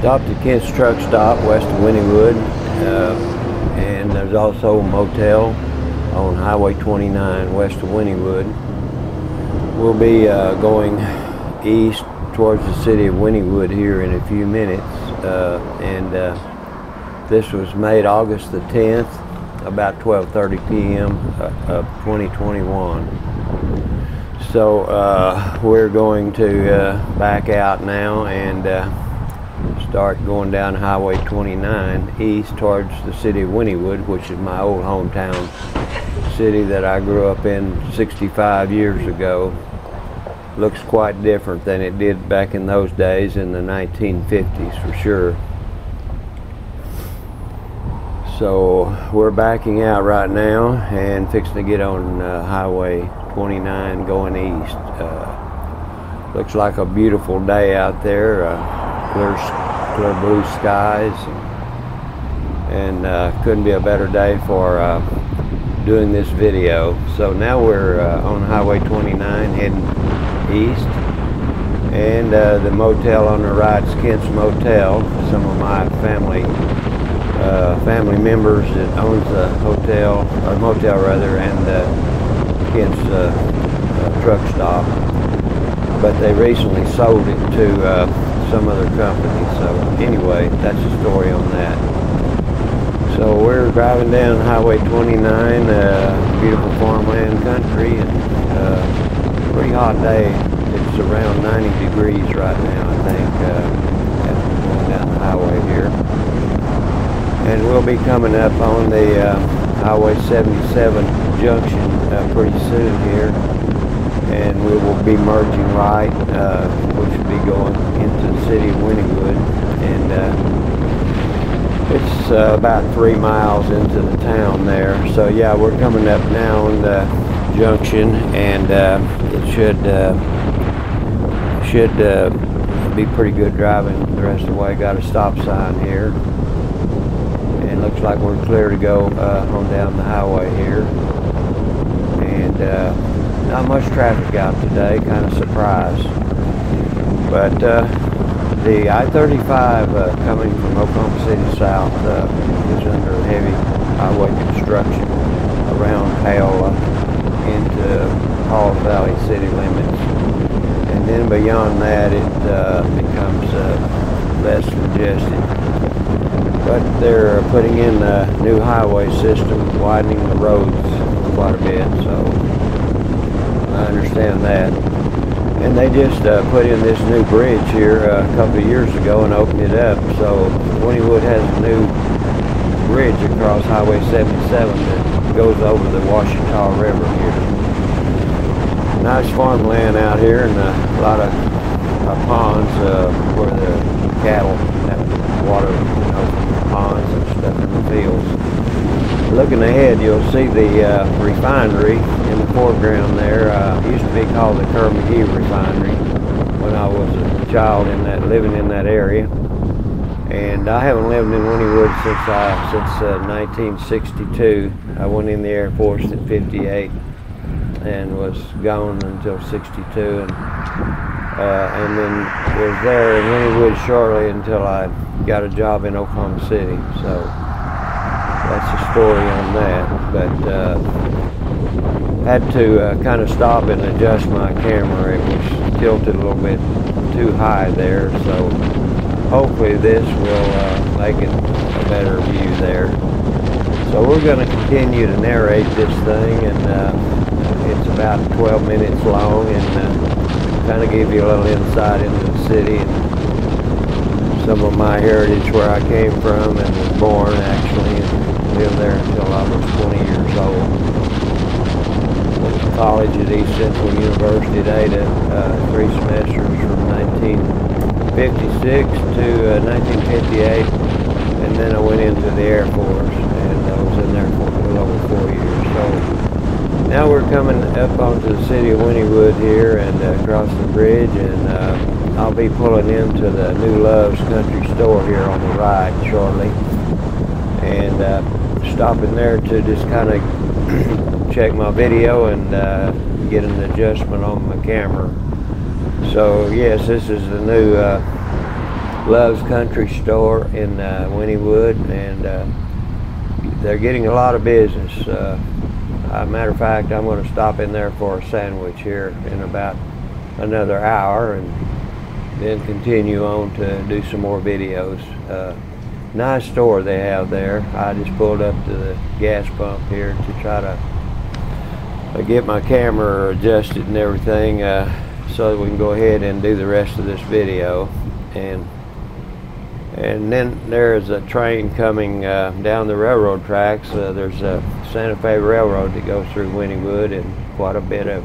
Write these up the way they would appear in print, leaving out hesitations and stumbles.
Stopped at Kent's Truck Stop west of Wynnewood, and there's also a motel on Highway 29 west of Wynnewood. We'll be going east towards the city of Wynnewood here in a few minutes, and this was made August the 10th, about 12:30 p.m. Of 2021. So we're going to back out now and start going down Highway 29 east towards the city of Wynnewood, which is my old hometown city that I grew up in 65 years ago. Looks quite different than it did back in those days in the 1950s for sure. So we're backing out right now and fixing to get on Highway 29 going east. Looks like a beautiful day out there. Clear blue skies, and couldn't be a better day for doing this video. So now we're on Highway 29 heading east, and the motel on the right is Kent's Motel. Some of my family members that owns the hotel, or motel rather, and Kent's truck stop, but they recently sold it to some other company. So anyway, that's the story on that. So we're driving down Highway 29, beautiful farmland country, and pretty hot day. It's around 90 degrees right now, I think, going down the highway here. And we'll be coming up on the Highway 77 junction pretty soon here, and we will be merging right, which will be going into the city of Wynnewood, and it's about 3 miles into the town there. So yeah, we're coming up now on the junction, and it should be pretty good driving the rest of the way. Got a stop sign here, and looks like we're clear to go on down the highway here. And not much traffic out today, kind of surprised. But the I-35 coming from Oklahoma City south is under heavy highway construction around Paola into Halls Valley city limits. And then beyond that it becomes less congested. But they're putting in a new highway system, widening the roads quite a bit, so I understand that. And they just put in this new bridge here a couple of years ago and opened it up. So Wynnewood has a new bridge across Highway 77 that goes over the Washita River here. Nice farmland out here, and a lot of ponds where the cattle have water, from the ponds and stuff in the fields. Looking ahead, you'll see the refinery in the foreground there. It used to be called the Kerr-McGee Refinery when I was a child living in that area. And I haven't lived in Wynnewood since 1962. I went in the Air Force at 58 and was gone until 62, and then was there in Wynnewood shortly until I got a job in Oklahoma City. So that's the story on that. But had to kind of stop and adjust my camera. It was tilted a little bit too high there, so hopefully this will make it a better view there. So we're going to continue to narrate this thing, and it's about 12 minutes long, and kind of give you a little insight into the city and some of my heritage, where I came from and was born actually, and lived there until I was 20 years old. Went to college at East Central University at Ada, 3 semesters from 1956 to 1958, and then I went into the Air Force, and I was in there for a little over 4 years. So now we're coming up onto the city of Wynnewood here, and across the bridge, and I'll be pulling into the New Love's Country Store here on the right shortly, and stopping there to just kind of check my video and get an adjustment on my camera. So yes, this is the new Love's Country Store in Wynnewood, and they're getting a lot of business. Matter of fact, I'm going to stop in there for a sandwich here in about another hour, and then continue on to do some more videos. Nice store they have there. I just pulled up to the gas pump here to try to get my camera adjusted and everything, so that we can go ahead and do the rest of this video. And then there's a train coming down the railroad tracks. There's a Santa Fe Railroad that goes through Wynnewood, and quite a bit of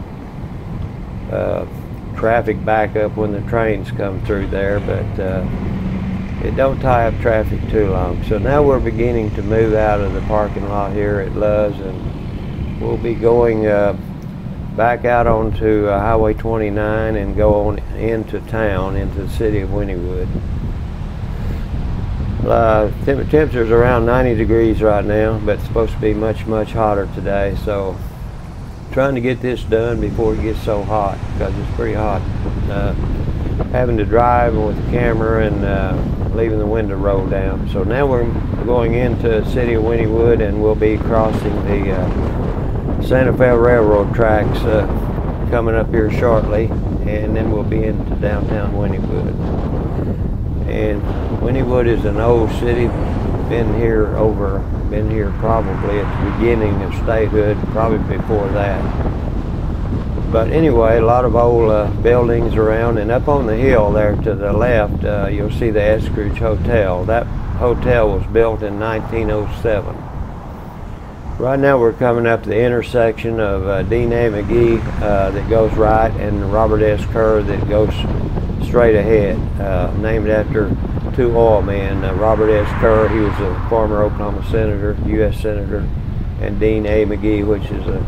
traffic backup when the trains come through there, but it don't tie up traffic too long. So now we're beginning to move out of the parking lot here at Love's, and we'll be going back out onto Highway 29 and go on into town, into the city of Wynnewood. Temperature's around 90 degrees right now, but it's supposed to be much hotter today, so trying to get this done before it gets so hot, because it's pretty hot having to drive with the camera and leaving the window rolled down. So now we're going into the city of Wynnewood, and we'll be crossing the Santa Fe Railroad tracks coming up here shortly, and then we'll be into downtown Wynnewood. And Wynnewood is an old city, been here probably at the beginning of statehood, probably before that. But anyway, a lot of old buildings around, and up on the hill there to the left, you'll see the Eskridge Hotel. That hotel was built in 1907. Right now we're coming up to the intersection of Dean A. McGee that goes right, and Robert S. Kerr that goes straight ahead, named after two oil men. Robert S. Kerr, he was a former Oklahoma senator, U.S. senator, and Dean A. McGee, which is an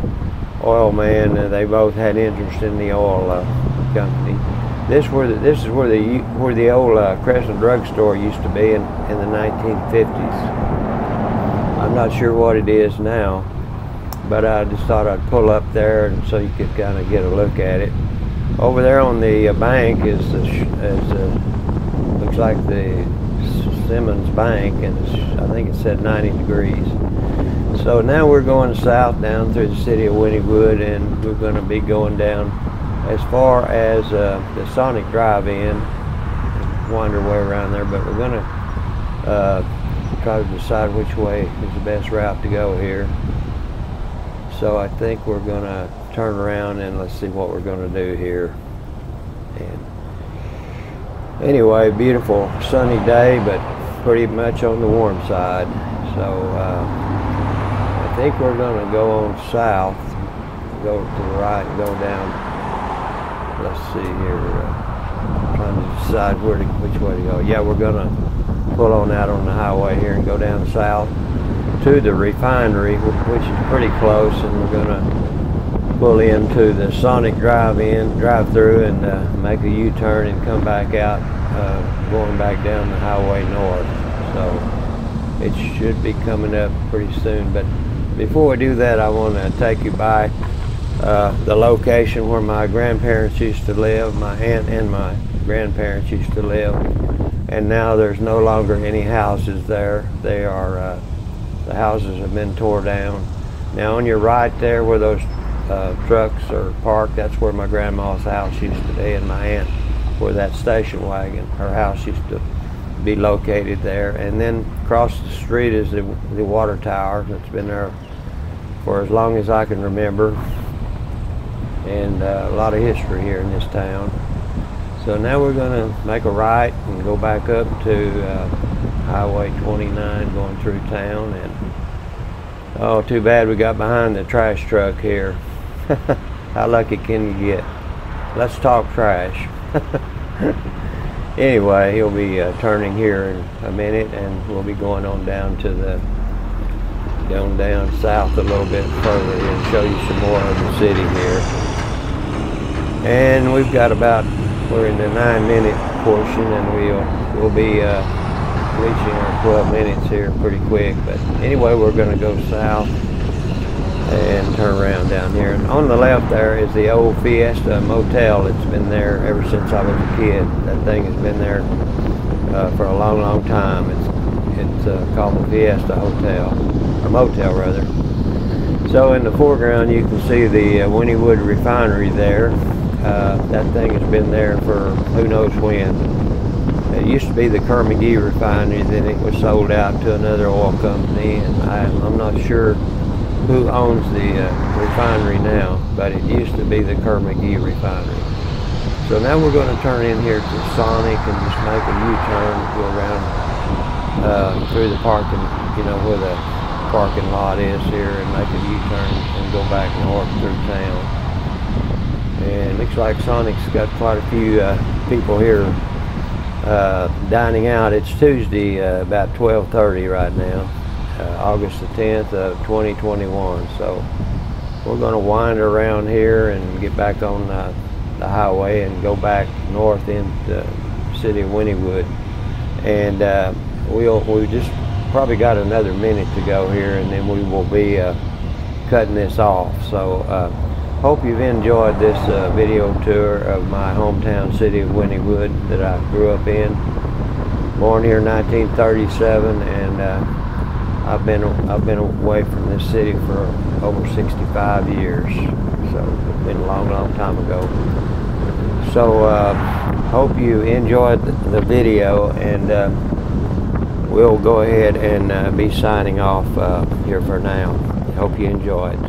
oil man. They both had interest in the oil company. This is where the old Crescent drugstore used to be in the 1950s. I'm not sure what it is now, but I just thought I'd pull up there and so you could kind of get a look at it. Over there on the bank is looks like the Simmons Bank, and I think it said 90 degrees. So now we're going south down through the city of Wynnewood, and we're going to be going down as far as the Sonic Drive-In, wander way around there, but we're going to try to decide which way is the best route to go here. So I think we're going to turn around and let's see what we're going to do here. And anyway, beautiful sunny day, but pretty much on the warm side. So I think we're going to go on south, go to the right, and go down. Let's see here, trying to decide which way to go. Yeah, we're going to pull on out on the highway here and go down south to the refinery, which is pretty close, and we're going to pull into the Sonic drive-through, and make a U-turn and come back out, going back down the highway north. So it should be coming up pretty soon. But before we do that, I want to take you by the location where my grandparents used to live. My aunt and my grandparents used to live, and now there's no longer any houses there. They are the houses have been tore down. Now on your right there where those trucks are parked, that's where my grandma's house used to be, and my aunt, where that station wagon, her house used to be located there. And then across the street is the water tower that's been there for as long as I can remember, and a lot of history here in this town. So now we're going to make a right and go back up to Highway 29 going through town. And oh, too bad we got behind the trash truck here. How lucky can you get? Let's talk trash. Anyway, he'll be turning here in a minute, and we'll be going on down to going down south a little bit further and show you some more of the city here. And we've got we're in the 9-minute portion, and we'll be reaching our 12 minutes here pretty quick. But anyway, we're going to go south and turn around down here. And on the left there is the old Fiesta Motel. It's been there ever since I was a kid. That thing has been there for a long, long time. It's called the Fiesta Hotel, or Motel rather. So in the foreground you can see the Wynnewood refinery there. That thing has been there for who knows when. It used to be the Kerr-McGee refinery, then it was sold out to another oil company, and I'm not sure who owns the refinery now, but it used to be the Kerr-McGee refinery. So now we're going to turn in here to Sonic and just make a U-turn, go around through the parking, you know, where the parking lot is here, and make a U-turn and go back north through town. And it looks like Sonic's got quite a few people here dining out. It's Tuesday, about 12:30 right now, August the 10th of 2021. So we're going to wind around here and get back on the highway and go back north into the city of Wynnewood. And we just probably got another minute to go here, and then we will be cutting this off. So hope you've enjoyed this video tour of my hometown city of Wynnewood that I grew up in. Born here in 1937, and I've been away from this city for over 65 years. So it's been a long, long time ago. So hope you enjoyed the video, and we'll go ahead and be signing off here for now. Hope you enjoyed.